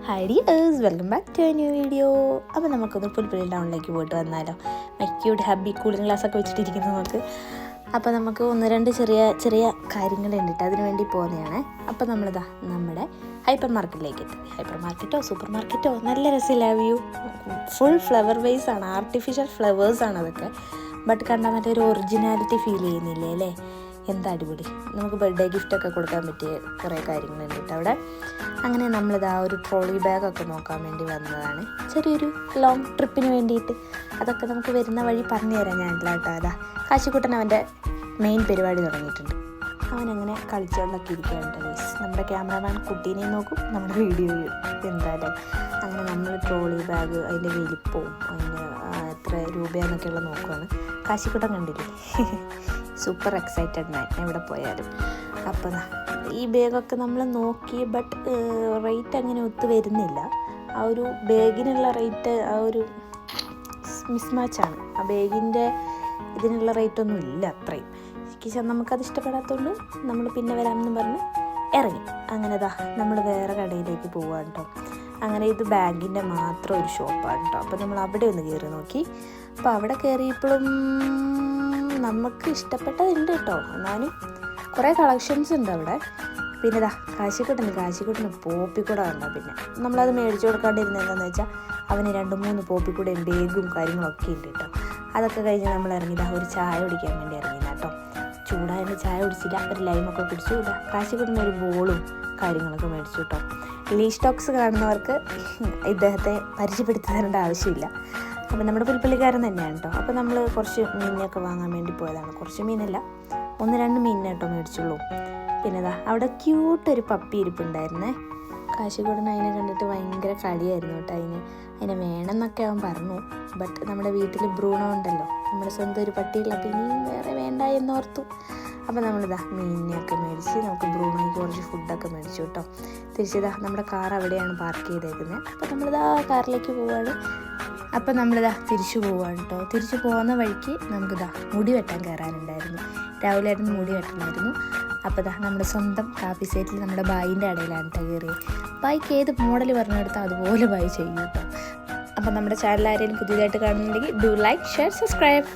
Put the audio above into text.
Hi dears, welcome back to a new video. അപ്പോൾ നമുക്കൊന്ന് പുൽപ്പള്ളി ടൗണിലേക്ക് പോയിട്ട് വന്നാലോ. മൈക്യൂട്ട് ഹാപ്പി കൂളിംഗ് ഗ്ലാസ്സൊക്കെ വെച്ചിട്ടിരിക്കുന്നു നമുക്ക്. അപ്പോൾ നമുക്ക് ഒന്ന് രണ്ട് ചെറിയ കാര്യങ്ങളുണ്ട്, അതിന് വേണ്ടി പോകുന്നതാണ്. അപ്പോൾ നമ്മളിതാ നമ്മുടെ ഹൈപ്പർ മാർക്കറ്റിലേക്ക് എത്തി. ഹൈപ്പർ മാർക്കറ്റോ സൂപ്പർ മാർക്കറ്റോ നല്ല രസമില്ല വ്യൂ. ഫുൾ ഫ്ലവർ വേസ് ആണ്, ആർട്ടിഫിഷ്യൽ ഫ്ലവേഴ്സാണ് അതൊക്കെ. ബട്ട് കണ്ടാൽ നല്ലൊരു ഒറിജിനാലിറ്റി ഫീൽ ചെയ്യുന്നില്ലേ അല്ലേ? എന്താ അടിപൊളി. നമുക്ക് ബർത്ത്ഡേ ഗിഫ്റ്റൊക്കെ കൊടുക്കാൻ പറ്റിയ കുറേ കാര്യങ്ങളുണ്ട് കേട്ടോ അവിടെ. അങ്ങനെ നമ്മളിതാ ഒരു ട്രോളി ബാഗൊക്കെ നോക്കാൻ വേണ്ടി വന്നതാണ്, ചെറിയൊരു ലോങ് ട്രിപ്പിന് വേണ്ടിയിട്ട്. അതൊക്കെ നമുക്ക് വരുന്ന വഴി പറഞ്ഞു തരാം ഞാൻ കേട്ടോ. അതാ കാശിക്കുട്ടൻ അവൻ്റെ മെയിൻ പരിപാടി തുടങ്ങിയിട്ടുണ്ട്. അവനങ്ങനെ കളിച്ചുകൊണ്ടൊക്കെ ഇരിക്കുകയുണ്ട് ഗൈസ്. നമ്മുടെ ക്യാമറമാൻ കുട്ടീനെ നോക്കും, നമ്മുടെ വീഡിയോ എന്തായാലും. അങ്ങനെ നമ്മൾ ട്രോളി ബാഗ്, അതിൻ്റെ വലിപ്പവും അതിൻ്റെ എത്ര രൂപയാന്നൊക്കെയുള്ള നോക്കുകയാണ്. കാശിക്കുട്ടൻ കണ്ടില്ലേ, സൂപ്പർ എക്സൈറ്റഡ് ഞാൻ എവിടെ പോയാലും. അപ്പോൾ ഈ ബാഗൊക്കെ നമ്മൾ നോക്കി, ബട്ട് റേറ്റ് അങ്ങനെ ഒത്തു വരുന്നില്ല. ആ ഒരു ബാഗിനുള്ള റേറ്റ് ആ ഒരു മിസ്മാച്ചാണ്. ആ ബാഗിൻ്റെ ഇതിനുള്ള റേറ്റൊന്നും ഇല്ല അത്രയും. നമുക്കത് ഇഷ്ടപ്പെടാത്തതുകൊണ്ട് നമ്മൾ പിന്നെ വരാമെന്ന് പറഞ്ഞ് ഇറങ്ങി. അങ്ങനെതാ നമ്മൾ വേറെ കടയിലേക്ക് പോവാണ് കേട്ടോ. അങ്ങനെ ഇത് ബാഗിൻ്റെ മാത്രം ഒരു ഷോപ്പാണ് കേട്ടോ. അപ്പോൾ നമ്മൾ അവിടെ ഒന്ന് കയറി നോക്കി. അപ്പോൾ അവിടെ കയറിയപ്പോഴും നമുക്ക് ഇഷ്ടപ്പെട്ടതുണ്ട് കേട്ടോ. എന്നാലും കുറേ കളക്ഷൻസ് ഉണ്ട് അവിടെ. പിന്നെ ഇതാ കാശിക്കുട്ടന് പോപ്പിക്കൂട കണ്ടോ. പിന്നെ നമ്മളത് മേടിച്ചു കൊടുക്കാണ്ടിരുന്നത് എന്താണെന്ന് വെച്ചാൽ അവന് 2-3 പോപ്പിക്കൂടയും ബാഗും കാര്യങ്ങളൊക്കെ ഉണ്ട് കേട്ടോ. അതൊക്കെ കഴിഞ്ഞ് നമ്മൾ ഇറങ്ങിയതാ ഒരു ചായ കുടിക്കാൻ വേണ്ടി ഇറങ്ങിയതാ കേട്ടോ. ചൂടായതുകൊണ്ട് ചായ കുടിച്ചില്ല, ഒരു ലൈമൊക്കെ കുടിച്ചു. ഇതാ കാശിക്കുട്ടന് ഒരു ബോളും കാര്യങ്ങളൊക്കെ മേടിച്ചു കേട്ടോ. ലീ സ്റ്റോക്സ് കാണുന്നവർക്ക് ഇദ്ദേഹത്തെ പരിചയപ്പെടുത്തി തരേണ്ട ആവശ്യമില്ല. അപ്പോൾ നമ്മുടെ പുൽപ്പള്ളിക്കാരൻ തന്നെയാണ് കേട്ടോ. അപ്പോൾ നമ്മൾ കുറച്ച് മീനൊക്കെ വാങ്ങാൻ വേണ്ടി പോയതാണ്. കുറച്ച് മീനല്ല, 1-2 മീനിനെ കേട്ടോ മേടിച്ചുള്ളൂ. പിന്നെ ഇതാ അവിടെ ക്യൂട്ടൊരു പപ്പി ഇരിപ്പുണ്ടായിരുന്നേ. കാശിക്കുട്ടൻ അതിനെ കണ്ടിട്ട് ഭയങ്കര കളിയായിരുന്നു കേട്ടോ. അതിനെ വേണമെന്നൊക്കെ അവൻ പറഞ്ഞു. ബട്ട് നമ്മുടെ വീട്ടിൽ ബ്രൂണോ ഉണ്ടല്ലോ, നമ്മുടെ സ്വന്തം ഒരു പട്ടിയുള്ള, അപ്പോൾ ഇനിയും വേറെ വേണ്ട എന്നോർത്തു. അപ്പോൾ നമ്മളിതാ മീനിനെയൊക്കെ മേടിച്ച് നമുക്ക് ബ്രൂണോയ്ക്ക് കുറച്ച് ഫുഡൊക്കെ മേടിച്ചു കേട്ടോ. തിരിച്ചിതാ നമ്മുടെ കാർ അവിടെയാണ് പാർക്ക് ചെയ്തേക്കുന്നത്. അപ്പോൾ നമ്മളിതാ കാറിലേക്ക് പോവുകയാണ്. അപ്പം നമ്മളിതാ തിരിച്ചു പോവുകയാണ് കേട്ടോ. തിരിച്ചു പോകുന്ന വഴിക്ക് നമുക്കിതാ മുടി വെട്ടാൻ കയറാനുണ്ടായിരുന്നു. രാവിലെ ആയിരുന്നു മുടി വെട്ടണമായിരുന്നു. അപ്പോൾ ഇതാ നമ്മുടെ സ്വന്തം കാപ്പി സൈറ്റിൽ നമ്മുടെ ബായിൻ്റെ ഇടയിലാണ് കേട്ടോ കയറിയത്. ബായിക്ക് ഏത് മോഡൽ പറഞ്ഞെടുത്താൽ അതുപോലെ ബായി ചെയ്യും കേട്ടോ. അപ്പം നമ്മുടെ ചാനൽ ആരെങ്കിലും പുതിയതായിട്ട് കാണുന്നുണ്ടെങ്കിൽ ഡു ലൈക്ക്, ഷെയർ, സബ്സ്ക്രൈബ്.